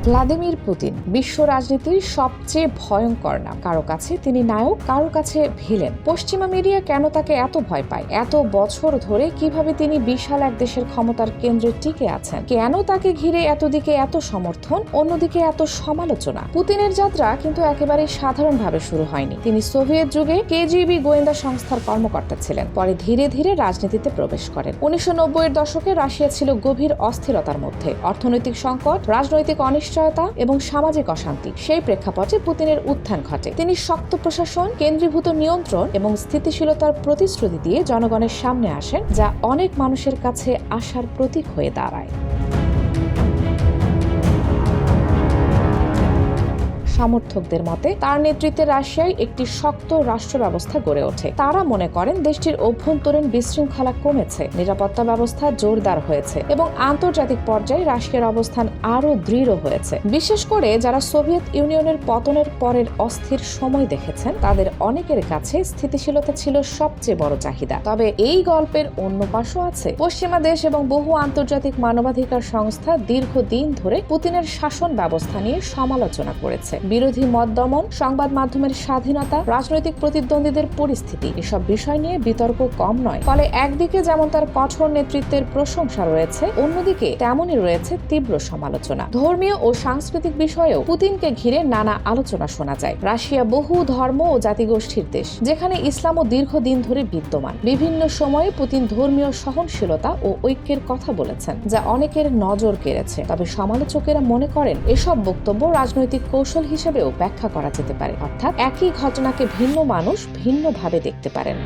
Vladimir Putin বিশ্ব রাজনীতির সবচেয়ে ভয়ঙ্কর নাম। কারো কাছে তিনি নায়ক, কারো কাছে ভিলেন। পশ্চিমা মিডিয়া কেন তাকে এত ভয় পায়? এত বছর ধরে কিভাবে তিনি বিশাল এক দেশের ক্ষমতার কেন্দ্রে টিকে আছেন? কেন তাকে ঘিরে এতদিকে এত সমর্থন, অন্যদিকে এত সমালোচনা? পুতিনের যাত্রা কিন্তু একেবারে সাধারণভাবে শুরু হয়নি। তিনি সোভিয়েত যুগে কেজিবি গোয়েন্দা সংস্থার কর্মকর্তা ছিলেন। পরে ধীরে ধীরে রাজনীতিতে প্রবেশ করেন। 1990-এর দশকে রাশিয়া ছিল গভীর অস্থিরতার মধ্যে। অর্থনৈতিক সংকট, রাজনৈতিক অনিশ্চয়তা এবং সামাজিক অশান্তি। সেই প্রেক্ষাপটে পুতিনের উত্থান ঘটে। তিনি শক্ত প্রশাসন, কেন্দ্রীভূত নিয়ন্ত্রণ এবং স্থিতিশীলতার প্রতিশ্রুতি দিয়ে জনগণের সামনে আসেন, যা অনেক মানুষের কাছে আশার প্রতীক হয়ে দাঁড়ায়। সমর্থকদের মতে তার নেতৃত্বে রাশিয়ায় একটি শক্ত রাষ্ট্র ব্যবস্থা গড়ে ওঠে। তারা মনে করেন দেশটির অভ্যন্তরীণ বিশৃঙ্খলা কমেছে, নিরাপত্তা ব্যবস্থা জোরদার হয়েছে এবং আন্তর্জাতিক পর্যায়ে রাশিয়ার অবস্থান আরও দৃঢ় হয়েছে। বিশেষ করে যারা সোভিয়েত ইউনিয়নের পতনের পরের অস্থির সময় দেখেছেন, তাদের অনেকের কাছে স্থিতিশীলতা ছিল সবচেয়ে বড় চাহিদা। তবে এই গল্পের অন্য পাশও আছে। পশ্চিমা দেশ এবং বহু আন্তর্জাতিক মানবাধিকার সংস্থা দীর্ঘদিন ধরে পুতিনের শাসন ব্যবস্থা নিয়ে সমালোচনা করেছে। বিরোধী মত দমন, সংবাদ মাধ্যমের স্বাধীনতা, রাজনৈতিক প্রতিদ্বন্দ্বীদের পরিস্থিতি, এসব বিষয় নিয়ে বিতর্ক কম নয়। ফলে একদিকে যেমন তার কঠোর নেতৃত্বের প্রশংসা রয়েছে, অন্যদিকে তেমনই রয়েছে তীব্র সমালোচনা। ধর্মীয় ও সাংস্কৃতিক বিষয়েও পুতিনকে ঘিরে নানা আলোচনা শোনা যায়। রাশিয়া বহু ধর্ম ও জাতিগোষ্ঠীর দেশ, যেখানে ইসলামও দীর্ঘদিন ধরে বিদ্যমান। বিভিন্ন সময়ে পুতিন ধর্মীয় সহনশীলতা ও ঐক্যের কথা বলেছেন, যা অনেকের নজর কেড়েছে। তবে সমালোচকেরা মনে করেন এসব বক্তব্য রাজনৈতিক কৌশল হিসেবেও ব্যাখ্যা করা যেতে পারে, অর্থাৎ একই ঘটনাকে ভিন্ন মানুষ ভিন্নভাবে দেখতে পারেন।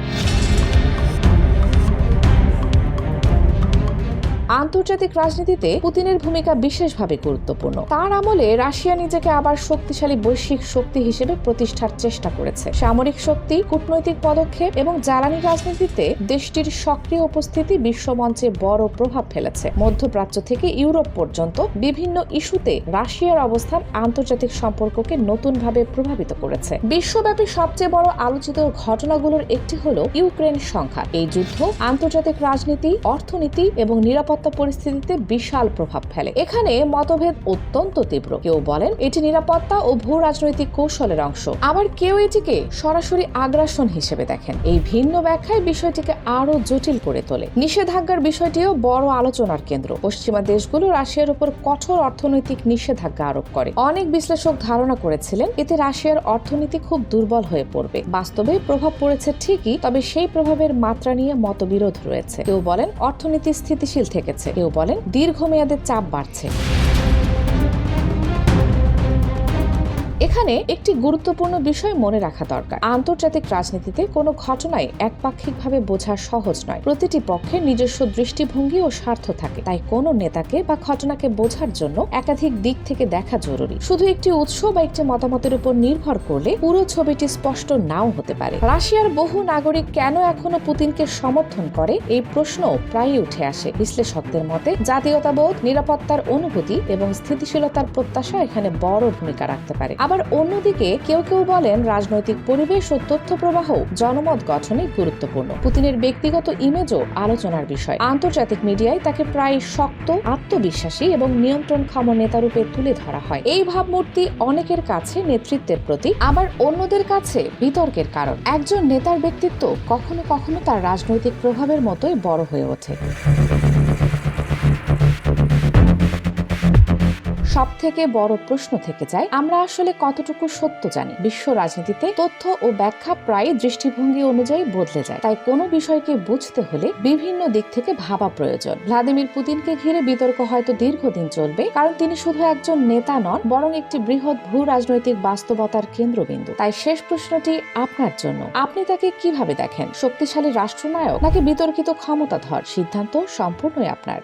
আন্তর্জাতিক রাজনীতিতে পুতিনের ভূমিকা বিশেষভাবে গুরুত্বপূর্ণ। তার আমলে রাশিয়া নিজেকে আবার শক্তিশালী বৈশ্বিক শক্তি হিসেবে প্রতিষ্ঠার চেষ্টা করেছে। সামরিক শক্তি, কূটনৈতিক পদক্ষেপ এবং জ্বালানি রাজনীতিতে দেশটির সক্রিয় উপস্থিতি বিশ্বমঞ্চে বড় প্রভাব ফেলেছে। মধ্যপ্রাচ্য থেকে ইউরোপ পর্যন্ত বিভিন্ন ইস্যুতে রাশিয়ার অবস্থান আন্তর্জাতিক সম্পর্ককে নতুনভাবে প্রভাবিত করেছে। বিশ্বব্যাপী সবচেয়ে বড় আলোচিত ঘটনাগুলোর একটি হল ইউক্রেন সংঘাত। এই যুদ্ধ আন্তর্জাতিক রাজনীতি, অর্থনীতি এবং নিরাপত্তা পরিস্থিতিতে বিশাল প্রভাব ফেলে। এখানে মতভেদ অত্যন্ত তীব্র। কেউ বলেন এটি নিরাপত্তা ও ভূ রাজনৈতিক কৌশলের অংশ, আবার কেউ এটিকে সরাসরি আগ্রাসন হিসেবে দেখেন। এই ভিন্ন ব্যাখ্যায় বিষয়টিকে আরো জটিল করে তোলে। নিষেধাজ্ঞার বিষয়টিও বড় আলোচনার কেন্দ্র। পশ্চিমা দেশগুলো রাশিয়ার উপর কঠোর অর্থনৈতিক নিষেধাজ্ঞা আরোপ করে। অনেক বিশ্লেষক ধারণা করেছিলেন এতে রাশিয়ার অর্থনীতি খুব দুর্বল হয়ে পড়বে। বাস্তবে প্রভাব পড়েছে ঠিকই, তবে সেই প্রভাবের মাত্রা নিয়ে মতবিরোধ রয়েছে। কেউ বলেন অর্থনীতি স্থিতিশীল থেকেছে, কেউ বলেন দীর্ঘমেয়াদে চাপ বাড়ছে। এখানে একটি গুরুত্বপূর্ণ বিষয় মনে রাখা দরকার। আন্তর্জাতিক রাজনীতিতে কোনো ঘটনায় একপাক্ষিকভাবে বোঝা সহজ নয়। প্রতিটি পক্ষের নিজস্ব দৃষ্টিভঙ্গি ও স্বার্থ থাকে। তাই কোনো নেতাকে বা ঘটনাকে বোঝার জন্য একাধিক দিক থেকে দেখা জরুরি। শুধু একটি উৎস বা একটি মতামতের উপর নির্ভর করলে পুরো ছবিটি স্পষ্ট নাও হতে পারে। রাশিয়ার বহু নাগরিক কেন এখনো পুতিনকে সমর্থন করে, এই প্রশ্ন প্রায়ই উঠে আসে। বিশ্লেষকদের মতে জাতীয়তাবোধ, নিরাপত্তার অনুভূতি এবং স্থিতিশীলতার প্রত্যাশা এখানে বড় ভূমিকা রাখতে পারে। আবার অন্যদিকে কেউ কেউ বলেন রাজনৈতিক পরিবেশ ও তথ্য প্রবাহ জনমত গঠনে গুরুত্বপূর্ণ। পুতিনের ব্যক্তিগত ইমেজও আলোচনার বিষয়। আন্তর্জাতিক মিডিয়ায় তাকে প্রায় শক্ত, আত্মবিশ্বাসী এবং নিয়ন্ত্রণক্ষম নেতারূপে তুলে ধরা হয়। এই ভাবমূর্তি অনেকের কাছে নেতৃত্বের প্রতীক, আবার অন্যদের কাছে বিতর্কের কারণ। একজন নেতার ব্যক্তিত্ব কখনো কখনো তার রাজনৈতিক প্রভাবের মতোই বড় হয়ে ওঠে। সবথেকে বড় প্রশ্ন থেকে যায়, আমরা আসলে কতটুকু সত্য জানি? বিশ্ব রাজনীতিতে তথ্য ও ব্যাখ্যা প্রায় দৃষ্টিভঙ্গি অনুযায়ী বদলে যায়। তাই কোনো বিষয়কে বুঝতে হলে বিভিন্ন দিক থেকে ভাবা প্রয়োজন। ভ্লাদিমির পুতিনকে ঘিরে বিতর্ক হয়তো দীর্ঘদিন চলবে, কারণ তিনি শুধু একজন নেতা নন, বরং একটি বৃহৎ ভূ রাজনৈতিক বাস্তবতার কেন্দ্রবিন্দু। তাই শেষ প্রশ্নটি আপনার জন্য। আপনি তাকে কিভাবে দেখেন? শক্তিশালী রাষ্ট্রনায়ক নাকি বিতর্কিত ক্ষমতাধর? সিদ্ধান্ত সম্পূর্ণই আপনার।